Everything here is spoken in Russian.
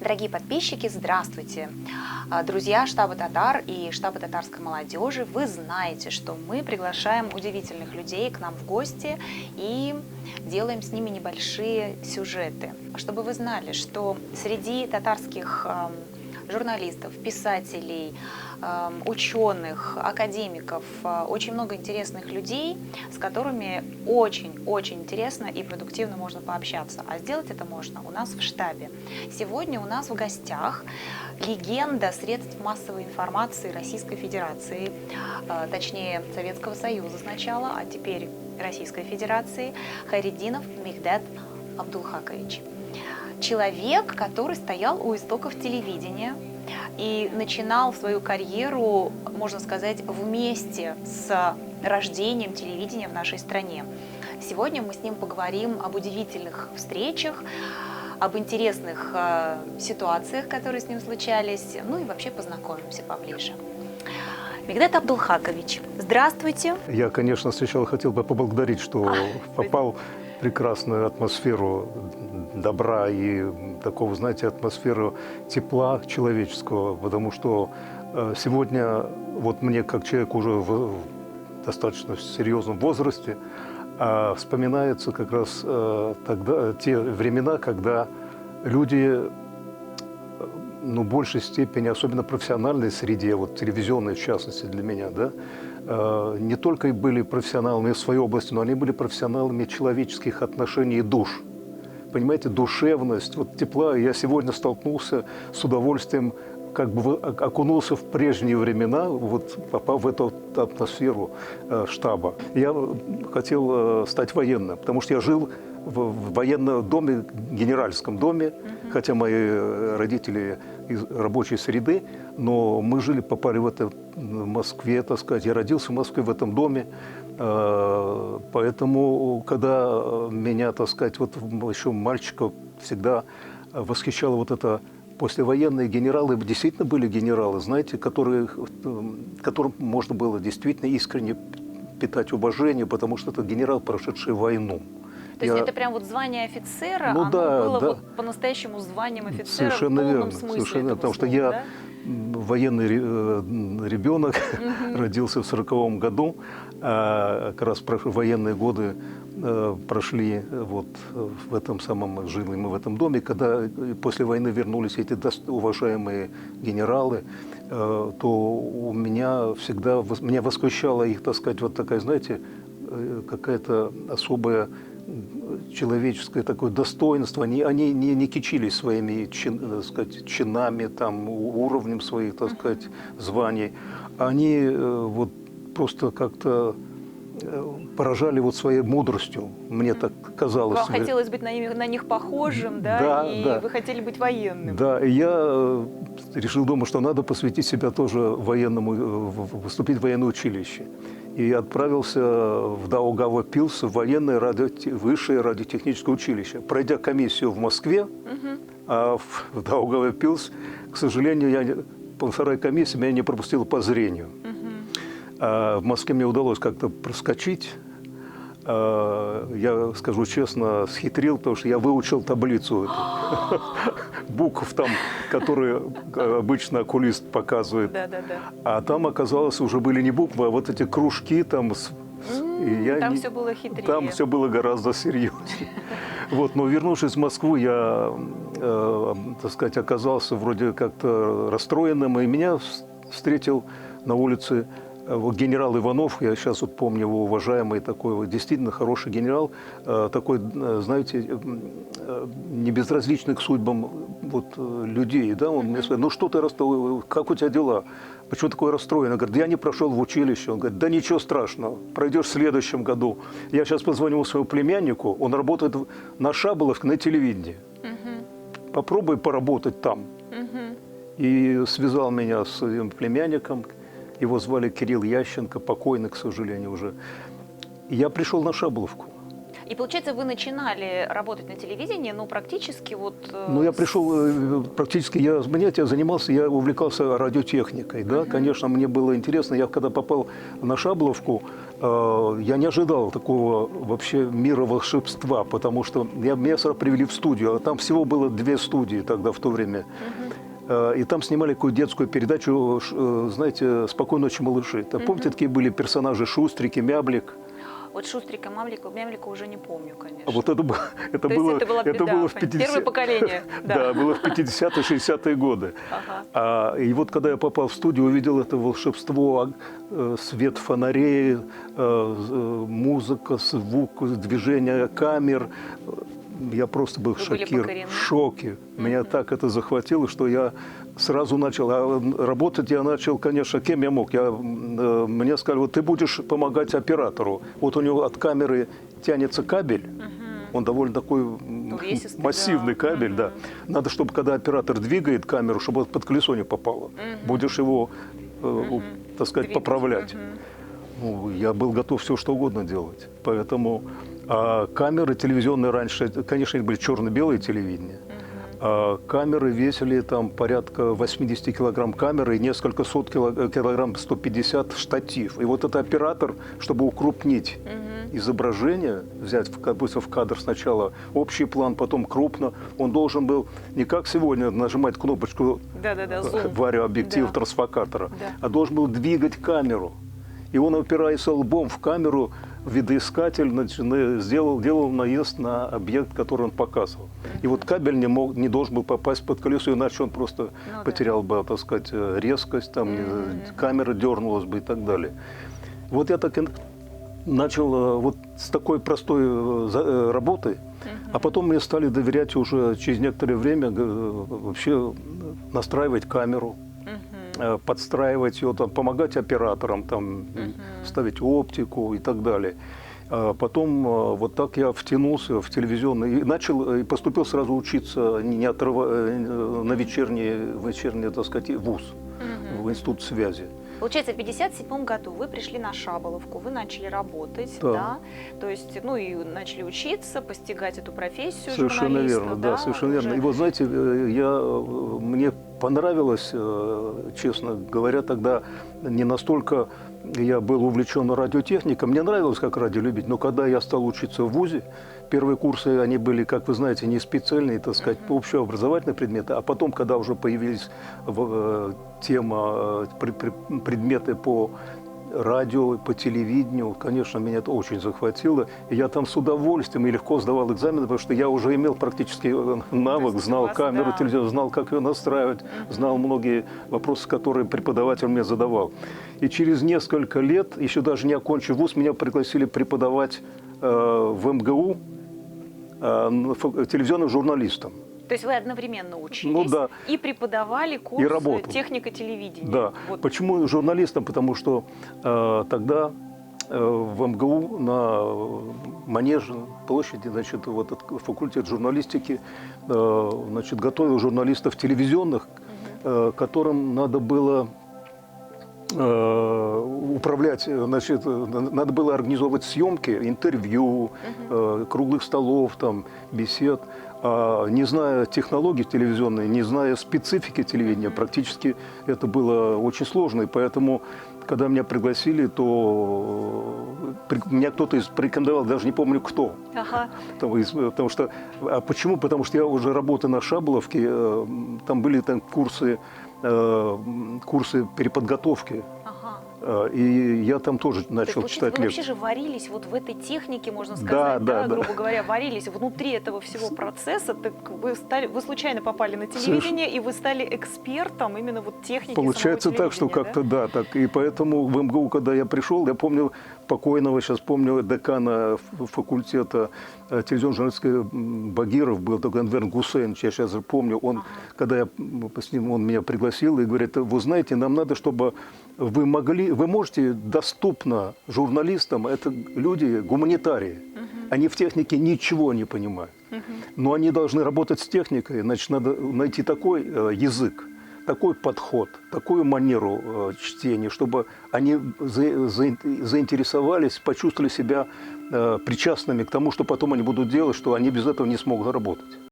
Дорогие подписчики, здравствуйте! Друзья штаба татар и штаба татарской молодежи, вы знаете, что мы приглашаем удивительных людей к нам в гости и делаем с ними небольшие сюжеты. Чтобы вы знали, что среди татарских журналистов, писателей, ученых, академиков, очень много интересных людей, с которыми очень-очень интересно и продуктивно можно пообщаться. А сделать это можно у нас в штабе. Сегодня у нас в гостях легенда средств массовой информации Российской Федерации, точнее Советского Союза сначала, а теперь Российской Федерации, Хайретдинов Мехдат Абдулхакович. Человек, который стоял у истоков телевидения и начинал свою карьеру, можно сказать, вместе с рождением телевидения в нашей стране. Сегодня мы с ним поговорим об удивительных встречах, об интересных ситуациях, которые с ним случались, ну и вообще познакомимся поближе. Мехдат Абдулхакович, здравствуйте. Я, конечно, сначала хотел бы поблагодарить, что попал в прекрасную атмосферу добра и такого, знаете, атмосферу тепла человеческого, потому что сегодня вот мне, как человек уже в достаточно серьезном возрасте, вспоминаются как раз тогда те времена, когда люди, ну, в большей степени, особенно в профессиональной среде, вот телевизионной в частности для меня, да, не только были профессионалами в своей области, но они были профессионалами человеческих отношений и душ. Понимаете, душевность, вот тепла. Я сегодня столкнулся с удовольствием, как бы окунулся в прежние времена, вот попав в эту атмосферу штаба. Я хотел стать военным, потому что я жил в военном доме, генеральском доме, хотя мои родители из рабочей среды, но мы жили, попали в Москве, так сказать. Я родился в Москве в этом доме, поэтому, когда меня, так сказать, вот еще мальчика всегда восхищало вот это послевоенные генералы, действительно были генералы, знаете, которым можно было действительно искренне питать уважение, потому что это генерал, прошедший войну. То есть это прям вот звание офицера, ну, оно да, было да. Вот по-настоящему званием офицера Совершенно в полном верно, смысле совершенно, этого потому что слова, я да? военный ребенок, родился в 1940 году, как раз военные годы прошли вот в этом самом, жили мы в этом доме. Когда после войны вернулись эти уважаемые генералы, то у меня всегда, меня восхищала их, так сказать, вот такая, знаете, какая-то особая человеческое такое достоинство. Они не кичились своими так сказать, чинами, там, уровнем своих, так сказать, званий. Они вот просто как-то поражали вот своей мудростью. Мне так казалось. Вам хотелось быть на них похожим, да? Да, и да. вы хотели быть военным. Да, и я решил дома, что надо посвятить себя тоже военному, поступить в военное училище. И отправился в Даугава-Пилс, в военное высшее радиотехническое училище. Пройдя комиссию в Москве, а в Даугава-Пилс, к сожалению, по второй комиссии меня не пропустило по зрению. А в Москве мне удалось как-то проскочить. Я, скажу честно, схитрил, потому что я выучил таблицу букв там, которые обычно окулист показывает. А там, оказалось, уже были не буквы, а вот эти кружки там. Там все было хитрее. Там все было гораздо серьезнее. Вот, но вернувшись в Москву, я, так сказать, оказался вроде как-то расстроенным, и меня встретил на улице вот генерал Иванов, я сейчас вот помню его, уважаемый такой, вот, действительно хороший генерал, такой, знаете, не безразличный к судьбам вот, людей, да, он мне сказал, ну что ты расстроен, как у тебя дела, почему такой расстроен? Он говорит, я не прошел в училище, он говорит, да ничего страшного, пройдешь в следующем году. Я сейчас позвонил своему племяннику, он работает на Шаболовке на телевидении, попробуй поработать там. И связал меня с своим племянником. Его звали Кирилл Ященко, покойный, к сожалению, уже. И я пришел на Шаболовку. И получается, вы начинали работать на телевидении, но практически вот... Ну, я пришел, практически, я занимался, я увлекался радиотехникой, да, конечно, мне было интересно. Я когда попал на Шаболовку, я не ожидал такого вообще мира волшебства, потому что меня сразу привели в студию, а там всего было 2 студии тогда в то время. И там снимали такую детскую передачу, знаете, «Спокойной ночи, малыши». Там, помните, такие были персонажи Шустрик и Мяблик? Вот Шустрика, Мямлика уже не помню, конечно. А вот это было Это было в 50... первое поколение. Да, было в 50-е, 60-е годы. И вот когда я попал в студию, увидел это волшебство, свет фонарей, музыка, звук, движение камер. Я просто был в шоке. Меня так это захватило, что я сразу начал. А работать я начал, конечно, кем я мог. Мне сказали, вот ты будешь помогать оператору. Вот у него от камеры тянется кабель. Он довольно такой массивный кабель, да. Надо, чтобы когда оператор двигает камеру, чтобы под колесо не попало. Будешь его, так сказать, поправлять. Ну, я был готов все, что угодно делать. Поэтому камеры телевизионные раньше, конечно, это были черно-белые телевидения. Камеры весили там порядка 80 килограмм камеры и несколько сот килограмм, 150 штатив. И вот этот оператор, чтобы укрупнить изображение, взять как бы в кадр сначала общий план, потом крупно, он должен был не как сегодня нажимать кнопочку вариообъектива трансфокатора, а должен был двигать камеру. И он, опираясь лбом в камеру, видоискатель делал наезд на объект, который он показывал. И вот кабель не должен был попасть под колесо, иначе он просто потерял бы, так сказать, резкость, там, камера дернулась бы и так далее. Вот я так и начал вот с такой простой работы, а потом мне стали доверять уже через некоторое время вообще настраивать камеру, подстраивать ее, там, помогать операторам, там, ставить оптику и так далее. Потом вот так я втянулся в телевизионный и начал, и поступил сразу учиться на вечерний, так сказать, вуз, в институт связи. Получается, в 1957 году вы пришли на Шаболовку, вы начали работать, да? То есть, ну и начали учиться, постигать эту профессию совершенно верно, да, совершенно верно. И вот знаете, мне понравилось, честно говоря, тогда не настолько я был увлечен радиотехникой, мне нравилось как радио любить, но когда я стал учиться в вузе, первые курсы, они были, как вы знаете, не специальные, так сказать, общеобразовательные предметы, а потом, когда уже появились предметы по радио, по телевидению, конечно, меня это очень захватило. И я там с удовольствием и легко сдавал экзамены, потому что я уже имел практически навык, знал камеру, телевизор, знал, как ее настраивать, знал многие вопросы, которые преподаватель мне задавал. И через несколько лет, еще даже не окончив вуз, меня пригласили преподавать в МГУ телевизионным журналистам. То есть вы одновременно учились и преподавали курс техника телевидения. Да. Вот. Почему журналистам? Потому что тогда в МГУ на Манеже площади, значит, вот этот факультет журналистики, значит, готовил журналистов телевизионных, которым надо было управлять, значит, надо было организовывать съемки, интервью, круглых столов, там, бесед. Не зная технологий телевизионной, не зная специфики телевидения, практически это было очень сложно. И поэтому, когда меня пригласили, то меня кто-то порекомендовал, даже не помню кто. Потому что, почему? Потому что я уже работаю на Шаболовке, там были курсы переподготовки. И я там тоже начал читать лекции. Вы вообще же варились вот в этой технике, можно сказать, грубо говоря, варились внутри этого всего процесса. Так вы случайно попали на телевидение, и вы стали экспертом именно вот техники. Получается так, что как-то так. И поэтому в МГУ, когда я пришел, я помню покойного, сейчас помню, декана факультета телевизионной журналистики Багиров был, такой Энвер Гусейнович, я сейчас помню, когда он меня пригласил и говорит, вы знаете, нам надо, чтобы вы можете доступно журналистам, это люди гуманитарии, они в технике ничего не понимают, но они должны работать с техникой, значит, надо найти такой язык, такой подход, такую манеру чтения, чтобы они заинтересовались, почувствовали себя причастными к тому, что потом они будут делать, что они без этого не смогут работать.